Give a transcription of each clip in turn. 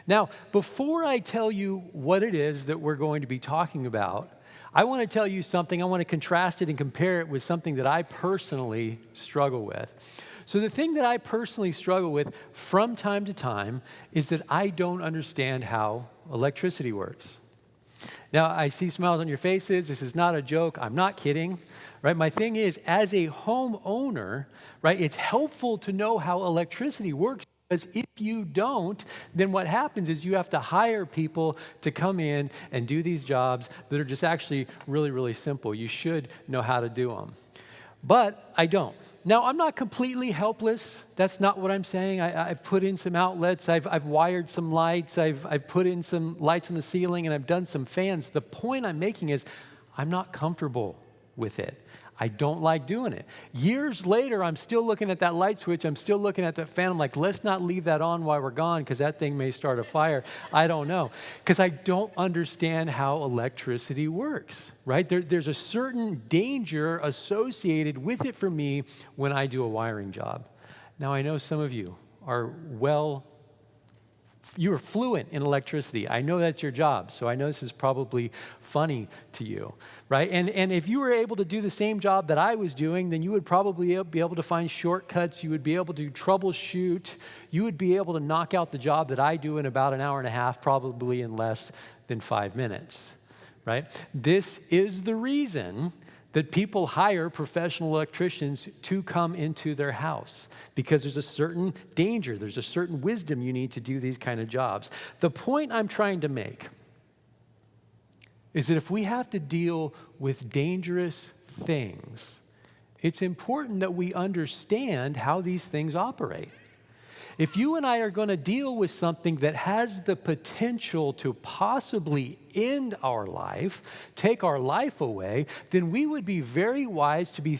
Now, before I tell you what it is that we're going to be talking about, I want to tell you something. I want to contrast it and compare it with something that I personally struggle with. So the thing that I personally struggle with from time to time is that I don't understand how electricity works. Now, I see smiles on your faces. This is not a joke. I'm not kidding, right? My thing is, as a homeowner, right, it's helpful to know how electricity works. Because if you don't, then what happens is you have to hire people to come in and do these jobs that are just actually really, really simple. You should know how to do them. But I don't. Now, I'm not completely helpless. That's not what I'm saying. I've put in some outlets. I've wired some lights. I've put in some lights in the ceiling, and I've done some fans. The point I'm making is I'm not comfortable with it. I don't like doing it. Years later, I'm still looking at that light switch. I'm still looking at that fan. I'm like, let's not leave that on while we're gone because that thing may start a fire. I don't know. Because I don't understand how electricity works, right? There's a certain danger associated with it for me when I do a wiring job. Now, I know some of you are you are fluent in electricity. I know that's your job, so I know this is probably funny to you, right? And if you were able to do the same job that I was doing, then you would probably be able to find shortcuts. You would be able to troubleshoot. You would be able to knock out the job that I do in about an hour and a half, probably in less than 5 minutes, right? This is the reason that people hire professional electricians to come into their house because there's a certain danger, there's a certain wisdom you need to do these kind of jobs. The point I'm trying to make is that if we have to deal with dangerous things, it's important that we understand how these things operate. If you and I are going to deal with something that has the potential to possibly end our life, take our life away, then we would be very wise to be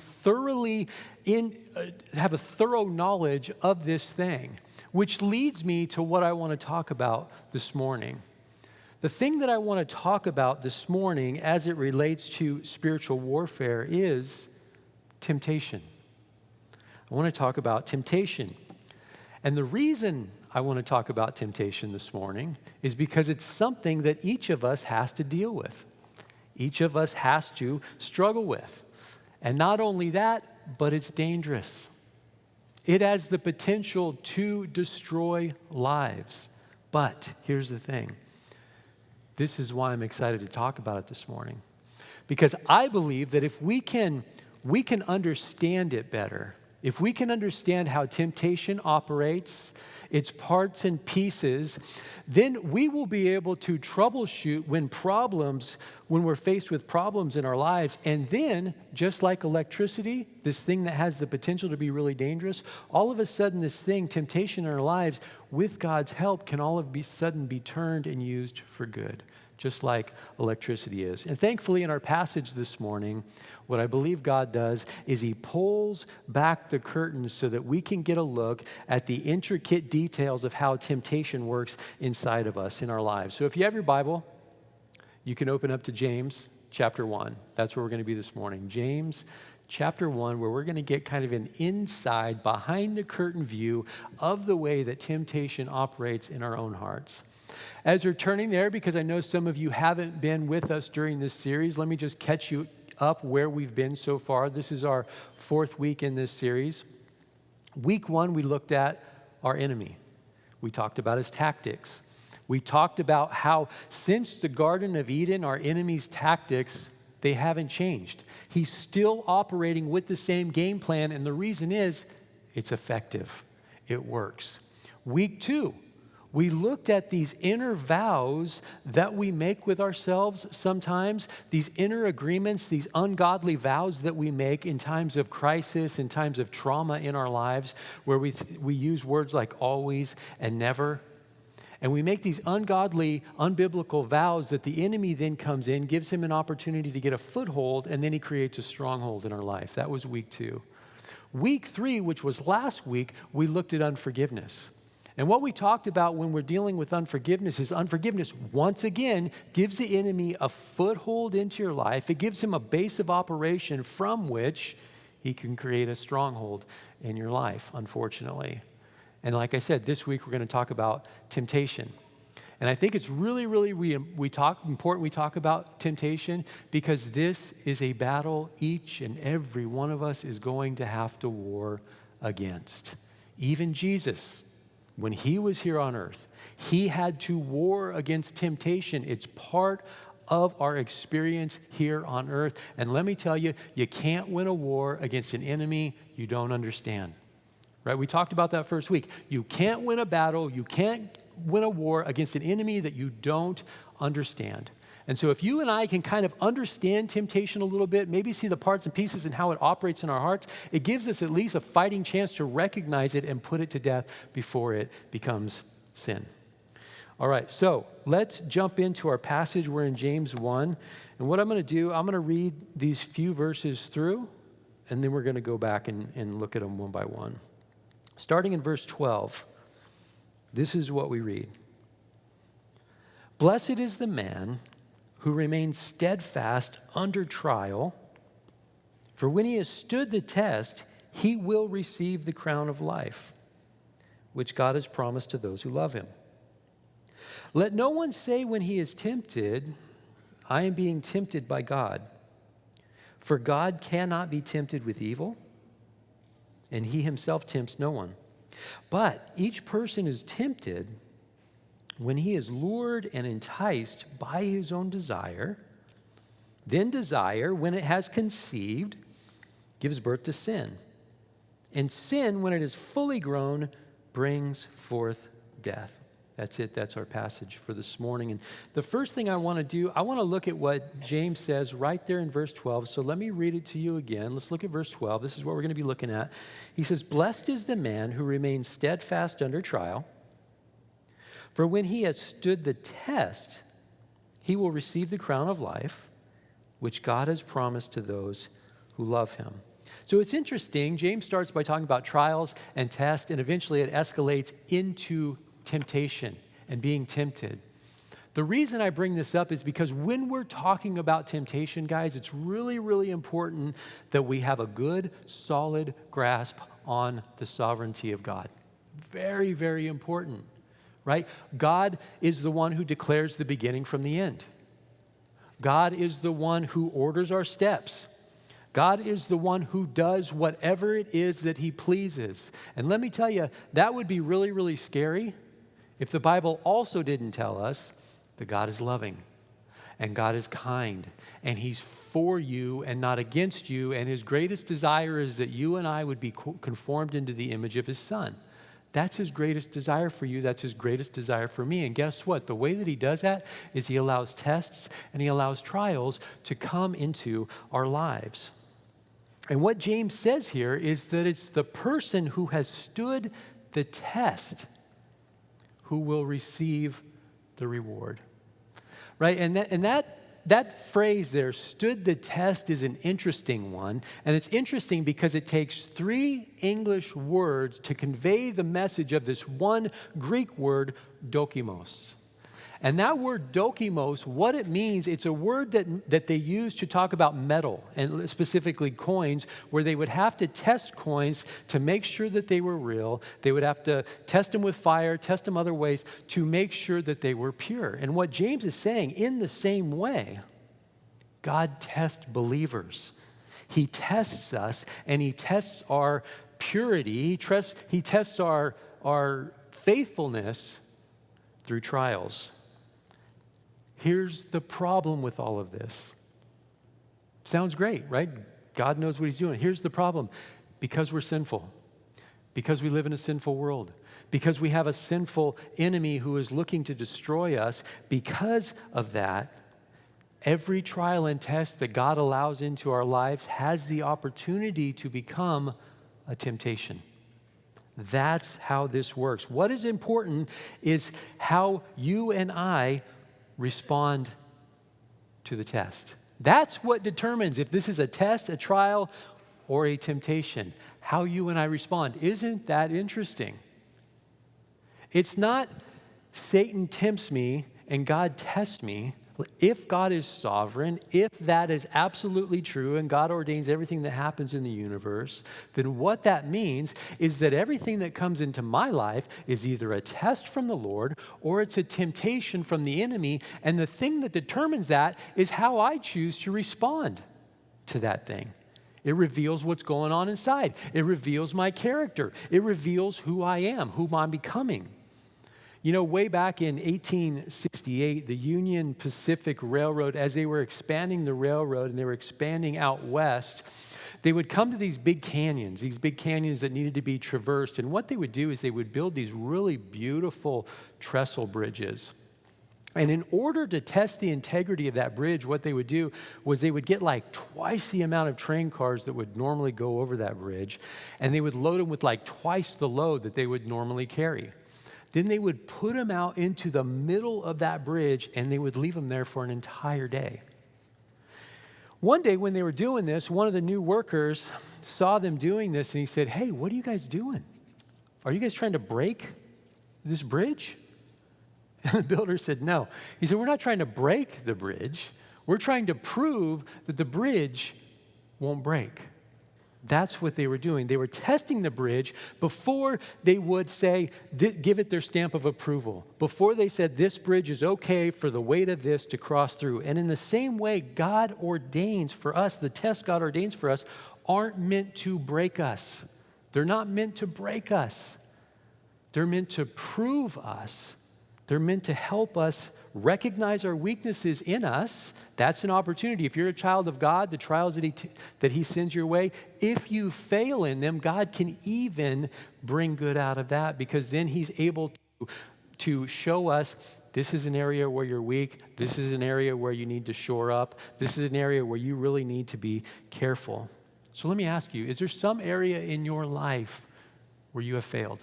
have a thorough knowledge of this thing, which leads me to what I want to talk about this morning. The thing that I want to talk about this morning as it relates to spiritual warfare is temptation. I want to talk about temptation. And the reason I want to talk about temptation this morning is because it's something that each of us has to deal with. Each of us has to struggle with. And not only that, but it's dangerous. It has the potential to destroy lives. But here's the thing. This is why I'm excited to talk about it this morning. Because I believe that if we can understand it better, if we can understand how temptation operates, its parts and pieces, then we will be able to troubleshoot when we're faced with problems in our lives. And then, just like electricity, this thing that has the potential to be really dangerous, all of a sudden this thing, temptation in our lives, with God's help, can all of a sudden be turned and used for good, just like electricity is. And thankfully, in our passage this morning, what I believe God does is he pulls back the curtains so that we can get a look at the intricate details of how temptation works inside of us in our lives. So if you have your Bible, you can open up to James chapter 1. That's where we're going to be this morning. James chapter 1, where we're going to get kind of an inside, behind the curtain view of the way that temptation operates in our own hearts. As you're turning there, because I know some of you haven't been with us during this series, let me just catch you up where we've been so far. This is our 4th week in this series. Week 1, we looked at our enemy. We talked about his tactics. We talked about how since the Garden of Eden, our enemy's tactics, they haven't changed. He's still operating with the same game plan, and the reason is it's effective. It works. Week 2, we looked at these inner vows that we make with ourselves sometimes, these inner agreements, these ungodly vows that we make in times of crisis, in times of trauma in our lives, where we use words like always and never. And we make these ungodly, unbiblical vows that the enemy then comes in, gives him an opportunity to get a foothold, and then he creates a stronghold in our life. That was week 2. Week 3, which was last week, we looked at unforgiveness. And what we talked about when we're dealing with unforgiveness is unforgiveness, once again, gives the enemy a foothold into your life. It gives him a base of operation from which he can create a stronghold in your life, unfortunately. And like I said, this week we're going to talk about temptation. And I think it's really, really important we talk about temptation, because this is a battle each and every one of us is going to have to war against. Even Jesus, when he was here on earth, he had to war against temptation. It's part of our experience here on earth. And let me tell you, you can't win a war against an enemy you don't understand. Right? We talked about that first week. You can't win a battle, you can't win a war against an enemy that you don't understand. And so if you and I can kind of understand temptation a little bit, maybe see the parts and pieces and how it operates in our hearts, it gives us at least a fighting chance to recognize it and put it to death before it becomes sin. All right, so let's jump into our passage. We're in James 1. And what I'm going to do, I'm going to read these few verses through, and then we're going to go back and look at them one by one. Starting in verse 12. This is what we read. Blessed is the man who remains steadfast under trial, for when he has stood the test, he will receive the crown of life, which God has promised to those who love him. Let no one say when he is tempted, I am being tempted by God. For God cannot be tempted with evil, and he himself tempts no one. But each person is tempted when he is lured and enticed by his own desire. Then desire, when it has conceived, gives birth to sin. And sin, when it is fully grown, brings forth death. That's it. That's our passage for this morning. And the first thing I want to do, I want to look at what James says right there in verse 12. So let me read it to you again. Let's look at verse 12. This is what we're going to be looking at. He says, blessed is the man who remains steadfast under trial, for when he has stood the test, he will receive the crown of life, which God has promised to those who love him. So it's interesting. James starts by talking about trials and tests, and eventually it escalates into temptation and being tempted. The reason I bring this up is because when we're talking about temptation, guys, it's really, really important that we have a good, solid grasp on the sovereignty of God. Very, very important, right? God is the one who declares the beginning from the end. God is the one who orders our steps. God is the one who does whatever it is that he pleases. And let me tell you, that would be really, really scary if the Bible also didn't tell us that God is loving and God is kind and he's for you and not against you, and his greatest desire is that you and I would be conformed into the image of his Son. That's his greatest desire for you. That's his greatest desire for me. And guess what? The way that he does that is he allows tests and he allows trials to come into our lives. And what James says here is that it's the person who has stood the test who will receive the reward, right? And that phrase there, stood the test, is an interesting one. And it's interesting because it takes 3 English words to convey the message of this one Greek word, dokimos. And that word dokimos, what it means, it's a word that they use to talk about metal, and specifically coins, where they would have to test coins to make sure that they were real. They would have to test them with fire, test them other ways to make sure that they were pure. And what James is saying, in the same way, God tests believers. He tests us, and he tests our purity. He tests our faithfulness through trials. Here's the problem with all of this. Sounds great, right? God knows what he's doing. Here's the problem. Because we're sinful, because we live in a sinful world, because we have a sinful enemy who is looking to destroy us, because of that, every trial and test that God allows into our lives has the opportunity to become a temptation. That's how this works. What is important is how you and I respond to the test. That's what determines if this is a test, a trial, or a temptation. How you and I respond. Isn't that interesting? It's not Satan tempts me and God tests me. If God is sovereign, if that is absolutely true and God ordains everything that happens in the universe, then what that means is that everything that comes into my life is either a test from the Lord or it's a temptation from the enemy. And the thing that determines that is how I choose to respond to that thing. It reveals what's going on inside. It reveals my character. It reveals who I am, whom I'm becoming. You know, way back in 1868, the Union Pacific Railroad, as they were expanding the railroad and they were expanding out west, they would come to these big canyons that needed to be traversed. And what they would do is they would build these really beautiful trestle bridges. And in order to test the integrity of that bridge, what they would do was they would get like twice the amount of train cars that would normally go over that bridge, and they would load them with like twice the load that they would normally carry. Then they would put them out into the middle of that bridge, and they would leave them there for an entire day. One day when they were doing this, one of the new workers saw them doing this, and he said, "Hey, what are you guys doing? Are you guys trying to break this bridge?" And the builder said, "No." He said, "We're not trying to break the bridge. We're trying to prove that the bridge won't break." That's what they were doing. They were testing the bridge before they would say, give it their stamp of approval. Before they said, this bridge is okay for the weight of this to cross through. And in the same way, God ordains for us, the tests God ordains for us aren't meant to break us. They're not meant to break us. They're meant to prove us. They're meant to help us recognize our weaknesses in us. That's an opportunity. If you're a child of God, the trials that he sends your way, if you fail in them, God can even bring good out of that, because then he's able to show us, this is an area where you're weak. This is an area where you need to shore up. This is an area where you really need to be careful. So let me ask you, is there some area in your life where you have failed?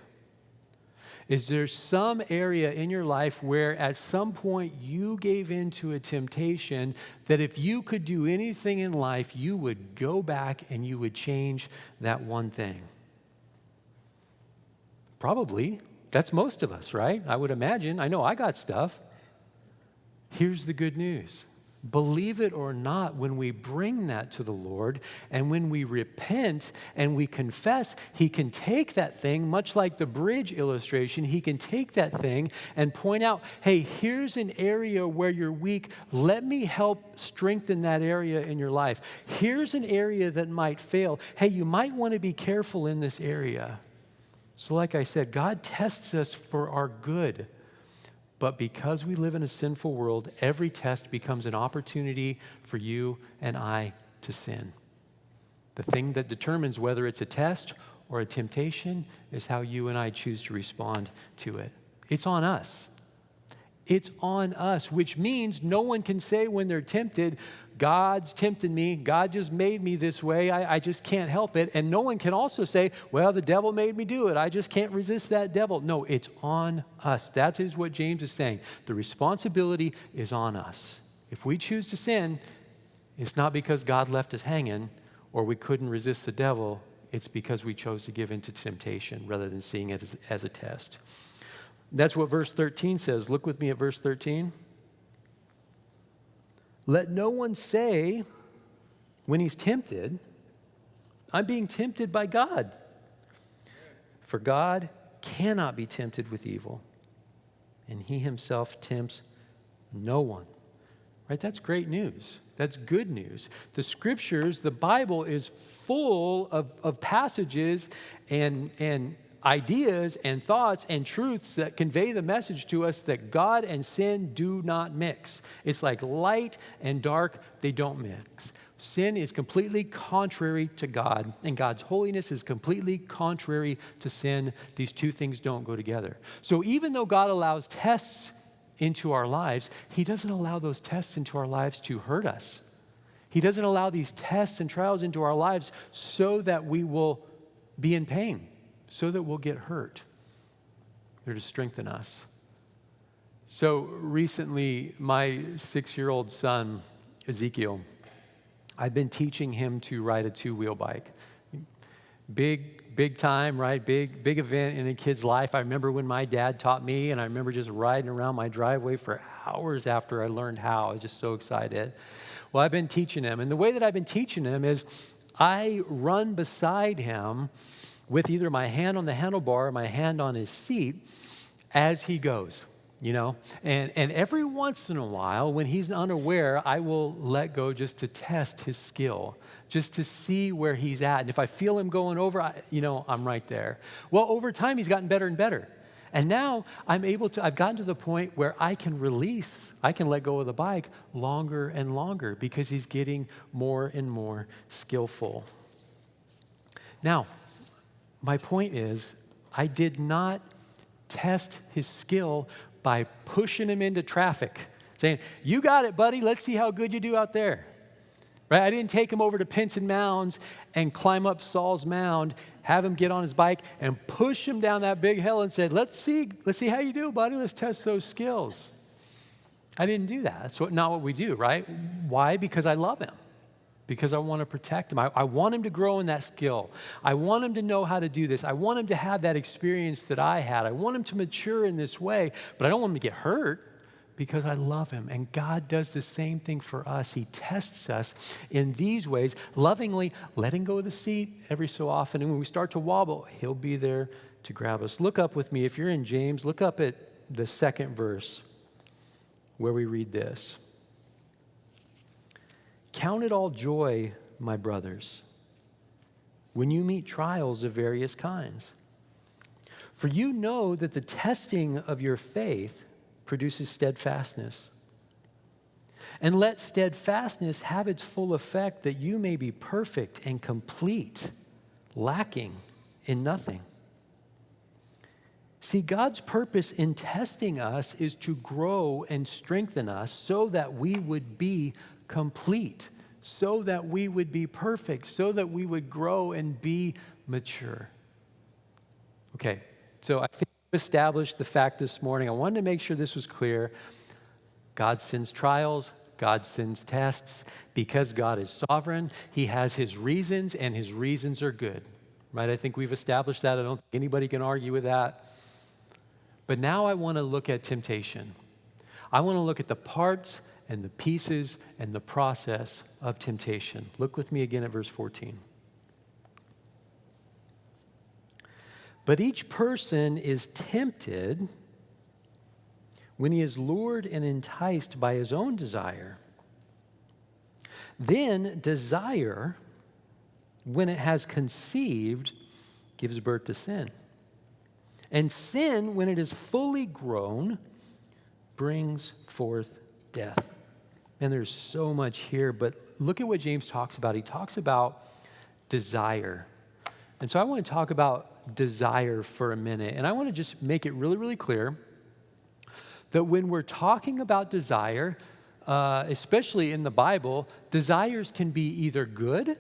Is there some area in your life where at some point you gave in to a temptation that if you could do anything in life, you would go back and you would change that one thing? Probably. That's most of us, right? I would imagine. I know I got stuff. Here's the good news. Believe it or not, when we bring that to the Lord and when we repent and we confess, he can take that thing, much like the bridge illustration, he can take that thing and point out, hey, here's an area where you're weak. Let me help strengthen that area in your life. Here's an area that might fail. Hey, you might want to be careful in this area. So like I said, God tests us for our good. But because we live in a sinful world, every test becomes an opportunity for you and I to sin. The thing that determines whether it's a test or a temptation is how you and I choose to respond to it. It's on us. It's on us, which means no one can say when they're tempted, God's tempting me. God just made me this way. I just can't help it. And no one can also say, well, the devil made me do it. I just can't resist that devil. No, it's on us. That is what James is saying. The responsibility is on us. If we choose to sin, it's not because God left us hanging or we couldn't resist the devil. It's because we chose to give in to temptation rather than seeing it as a test. That's what verse 13 says. Look with me at verse 13. Let no one say when he's tempted, I'm being tempted by God. For God cannot be tempted with evil, and he himself tempts no one. Right? That's great news. That's good news. The scriptures, the Bible is full of passages and ideas and thoughts and truths that convey the message to us that God and sin do not mix. It's like light and dark, they don't mix. Sin is completely contrary to God, and God's holiness is completely contrary to sin. These two things don't go together. So even though God allows tests into our lives, he doesn't allow those tests into our lives to hurt us. He doesn't allow these tests and trials into our lives so that we will be in pain, so that we'll get hurt. They're to strengthen us. So recently, my 6-year-old son, Ezekiel, I've been teaching him to ride a 2-wheel bike. Big big time, right? Big event in a kid's life. I remember when my dad taught me, and I remember just riding around my driveway for hours after I learned how. I was just so excited. Well, I've been teaching him, and the way that I've been teaching him is I run beside him with either my hand on the handlebar or my hand on his seat as he goes, you know? And every once in a while, when he's unaware, I will let go just to test his skill, just to see where he's at. And if I feel him going over, I'm right there. Well, over time, he's gotten better and better. And now I've gotten to the point where I can let go of the bike longer and longer because he's getting more and more skillful. Now, my point is, I did not test his skill by pushing him into traffic, saying, you got it, buddy, let's see how good you do out there. Right? I didn't take him over to Pinson Mounds and climb up Saul's Mound, have him get on his bike and push him down that big hill and said, let's see how you do, buddy. Let's test those skills. I didn't do that. That's not what we do, right? Why? Because I love him. Because I want to protect him. I want him to grow in that skill. I want him to know how to do this. I want him to have that experience that I had. I want him to mature in this way, but I don't want him to get hurt. Because I love him. And God does the same thing for us. He tests us in these ways, lovingly letting go of the seat every so often. And when we start to wobble, he'll be there to grab us. Look up with me. If you're in James, look up at the second verse where we read this. Count it all joy, my brothers, when you meet trials of various kinds. For you know that the testing of your faith produces steadfastness. And let steadfastness have its full effect, that you may be perfect and complete, lacking in nothing. See, God's purpose in testing us is to grow and strengthen us so that we would be complete, so that we would be perfect, so that we would grow and be mature. Okay, so I think established the fact this morning. I wanted to make sure this was clear. God sends trials, God sends tests. Because God is sovereign, he has his reasons, and his reasons are good. Right? I think we've established that. I don't think anybody can argue with that. But now I want to look at temptation. I want to look at the parts and the pieces and the process of temptation. Look with me again at verse 14. But each person is tempted when he is lured and enticed by his own desire. Then desire, when it has conceived, gives birth to sin. And sin, when it is fully grown, brings forth death. And there's so much here, but look at what James talks about. He talks about desire. And so I want to talk about desire for a minute. And I want to just make it really, really clear that when we're talking about desire, especially in the Bible, desires can be either good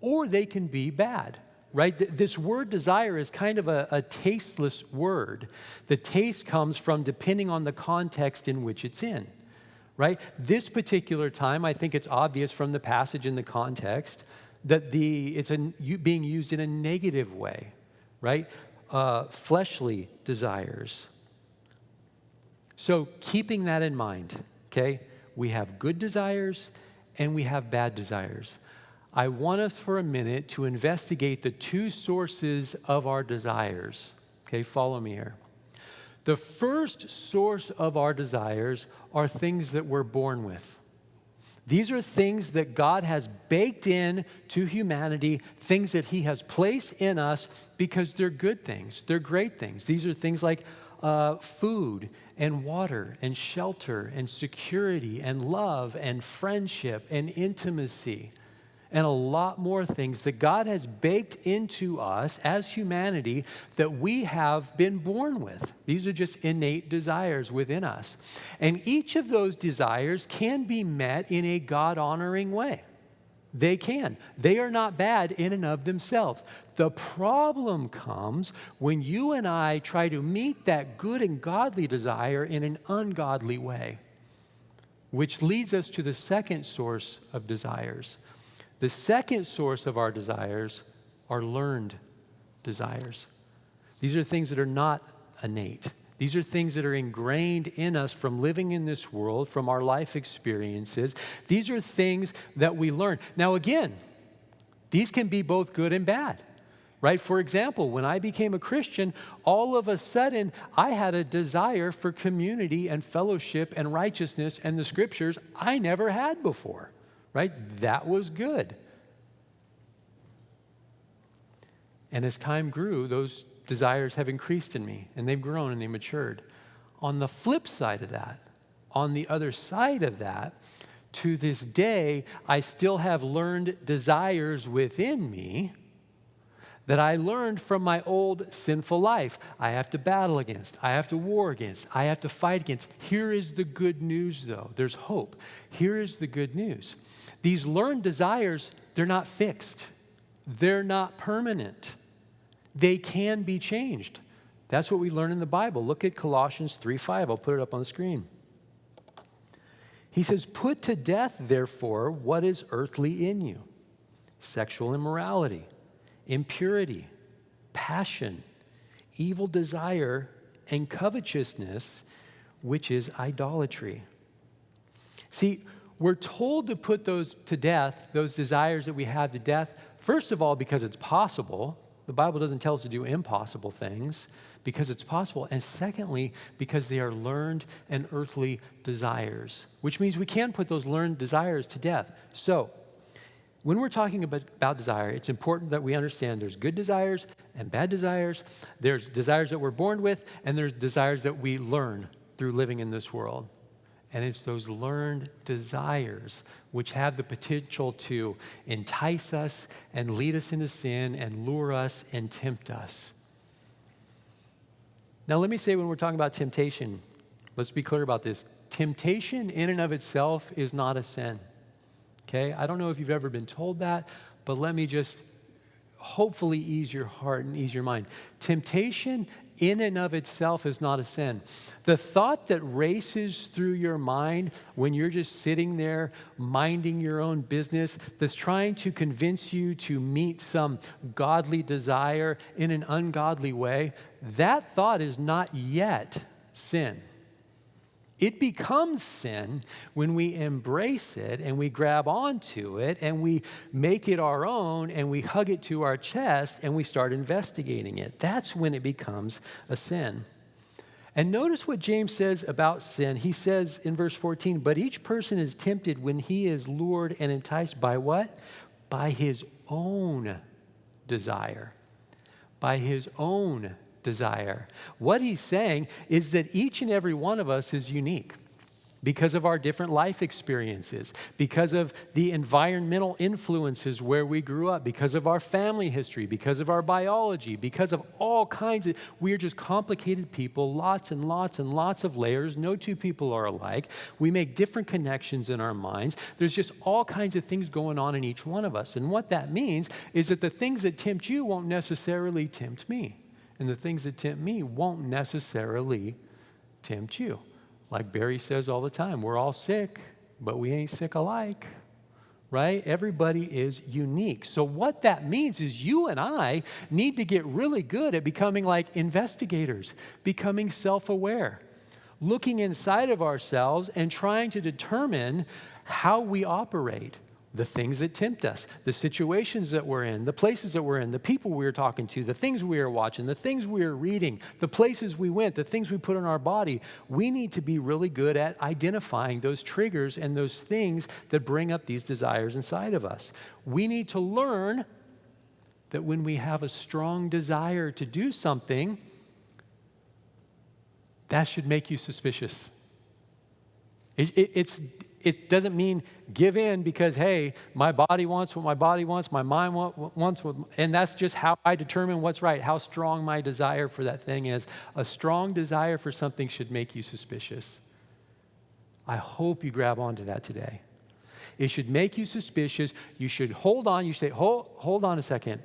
or they can be bad, right? This word desire is kind of a tasteless word. The taste comes from depending on the context in which it's in, right? This particular time, I think it's obvious from the passage in the context that it's being used in a negative way, right? Fleshly desires. So keeping that in mind, okay? We have good desires and we have bad desires. I want us for a minute to investigate the two sources of our desires. Okay, follow me here. The first source of our desires are things that we're born with. These are things that God has baked in to humanity, things that he has placed in us because they're good things. They're great things. These are things like food and water and shelter and security and love and friendship and intimacy and a lot more things that God has baked into us as humanity that we have been born with. These are just innate desires within us. And each of those desires can be met in a God-honoring way. They can. They are not bad in and of themselves. The problem comes when you and I try to meet that good and godly desire in an ungodly way, which leads us to the second source of desires. The second source of our desires are learned desires. These are things that are not innate. These are things that are ingrained in us from living in this world, from our life experiences. These are things that we learn. Now, again, these can be both good and bad, right? For example, when I became a Christian, all of a sudden, I had a desire for community and fellowship and righteousness and the scriptures I never had before, right? That was good. And as time grew, those desires have increased in me, and they've grown and they matured. On the flip side of that, on the other side of that, to this day, I still have learned desires within me that I learned from my old sinful life. I have to battle against, I have to war against, I have to fight against. Here is the good news, though. There's hope. Here is the good news. These learned desires, they're not fixed. They're not permanent. They can be changed. That's what we learn in the Bible. Look at Colossians 3:5. I'll put it up on the screen. He says, "Put to death, therefore, what is earthly in you: sexual immorality, impurity, passion, evil desire, and covetousness, which is idolatry." See, we're told to put those to death, those desires that we have to death, first of all, because it's possible. The Bible doesn't tell us to do impossible things, because it's possible. And secondly, because they are learned and earthly desires, which means we can put those learned desires to death. So, when we're talking about desire, it's important that we understand there's good desires and bad desires. There's desires that we're born with, and there's desires that we learn through living in this world. And it's those learned desires which have the potential to entice us and lead us into sin and lure us and tempt us. Now, let me say, when we're talking about temptation, let's be clear about this. Temptation in and of itself is not a sin. Okay? I don't know if you've ever been told that, but let me just hopefully ease your heart and ease your mind. Temptation in and of itself is not a sin. The thought that races through your mind when you're just sitting there minding your own business, that's trying to convince you to meet some godly desire in an ungodly way, that thought is not yet sin. It becomes sin when we embrace it and we grab onto it and we make it our own and we hug it to our chest and we start investigating it. That's when it becomes a sin. And notice what James says about sin. He says in verse 14, "But each person is tempted when he is lured and enticed by" what? By his own desire. By his own desire. What he's saying is that each and every one of us is unique because of our different life experiences, because of the environmental influences where we grew up, because of our family history, because of our biology, because of all kinds of, we're just complicated people, lots and lots and lots of layers. No two people are alike. We make different connections in our minds. There's just all kinds of things going on in each one of us. And what that means is that the things that tempt you won't necessarily tempt me. And the things that tempt me won't necessarily tempt you. Like Barry says all the time, we're all sick, but we ain't sick alike, right? Everybody is unique. So what that means is you and I need to get really good at becoming like investigators, becoming self-aware, looking inside of ourselves and trying to determine how we operate. The things that tempt us, the situations that we're in, the places that we're in, the people we're talking to, the things we are watching, the things we are reading, the places we went, the things we put in our body. We need to be really good at identifying those triggers and those things that bring up these desires inside of us. We need to learn that when we have a strong desire to do something, that should make you suspicious. It doesn't mean give in because, hey, my body wants what my body wants, my mind wants what, and that's just how I determine what's right, how strong my desire for that thing is. A strong desire for something should make you suspicious. I hope you grab onto that today. It should make you suspicious. You should hold on. You say, hold on a second.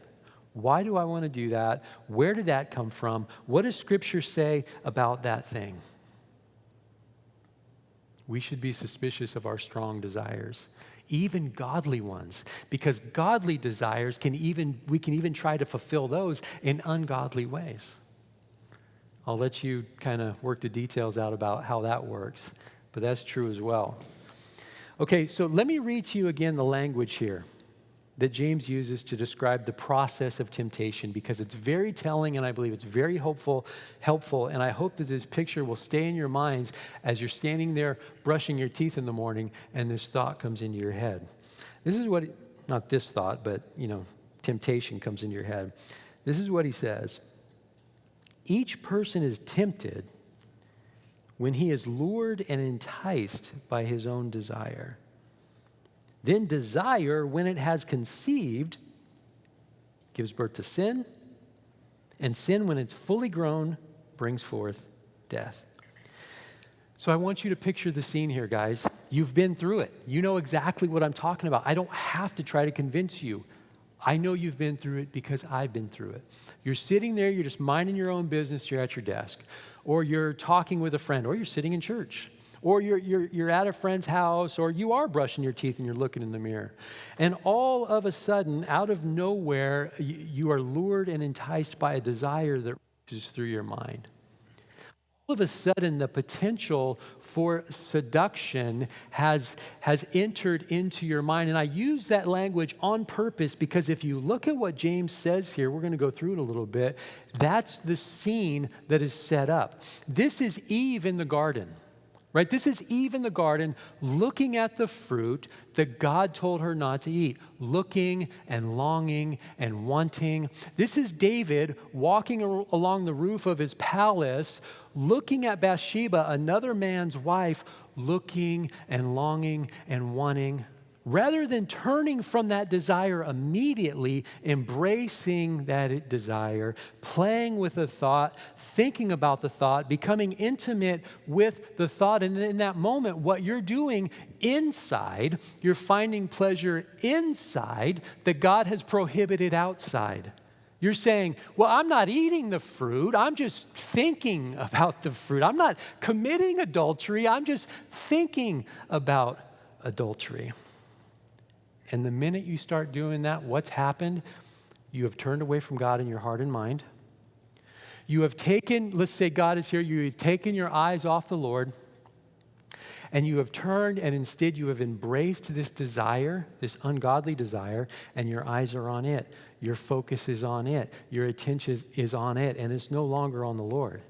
Why do I want to do that? Where did that come from? What does Scripture say about that thing? we should be suspicious of our strong desires, even godly ones, because godly desires we can even try to fulfill those in ungodly ways. I'll let you kind of work the details out about how that works, but that's true as well. Okay, so let me read to you again the language here that James uses to describe the process of temptation, because it's very telling and I believe it's very helpful, and I hope that this picture will stay in your minds as you're standing there brushing your teeth in the morning and this thought comes into your head. This is what, not this thought, but temptation comes into your head. This is what he says. Each person is tempted when he is lured and enticed by his own desire. Then desire, when it has conceived, gives birth to sin, and sin, when it's fully grown, brings forth death. So I want you to picture the scene here, guys. You've been through it. You know exactly what I'm talking about. I don't have to try to convince you. I know you've been through it because I've been through it. You're sitting there, you're just minding your own business, you're at your desk, or you're talking with a friend, or you're sitting in church, or you're at a friend's house, or you are brushing your teeth and you're looking in the mirror. And all of a sudden, out of nowhere, you are lured and enticed by a desire that reaches through your mind. All of a sudden, the potential for seduction has entered into your mind. And I use that language on purpose because if you look at what James says here, we're going to go through it a little bit, that's the scene that is set up. This is Eve in the garden. Right? This is Eve in the garden looking at the fruit that God told her not to eat, looking and longing and wanting. This is David walking along the roof of his palace, looking at Bathsheba, another man's wife, looking and longing and wanting. Rather than turning from that desire immediately, embracing that desire, playing with the thought, thinking about the thought, becoming intimate with the thought. And in that moment, what you're doing inside, you're finding pleasure inside that God has prohibited outside. You're saying, well, I'm not eating the fruit. I'm just thinking about the fruit. I'm not committing adultery. I'm just thinking about adultery. And the minute you start doing that, what's happened? You have turned away from God in your heart and mind. You have taken, let's say God is here, you have taken your eyes off the Lord, and you have turned and instead you have embraced this desire, this ungodly desire, and your eyes are on it. Your focus is on it. Your attention is on it, and it's no longer on the Lord.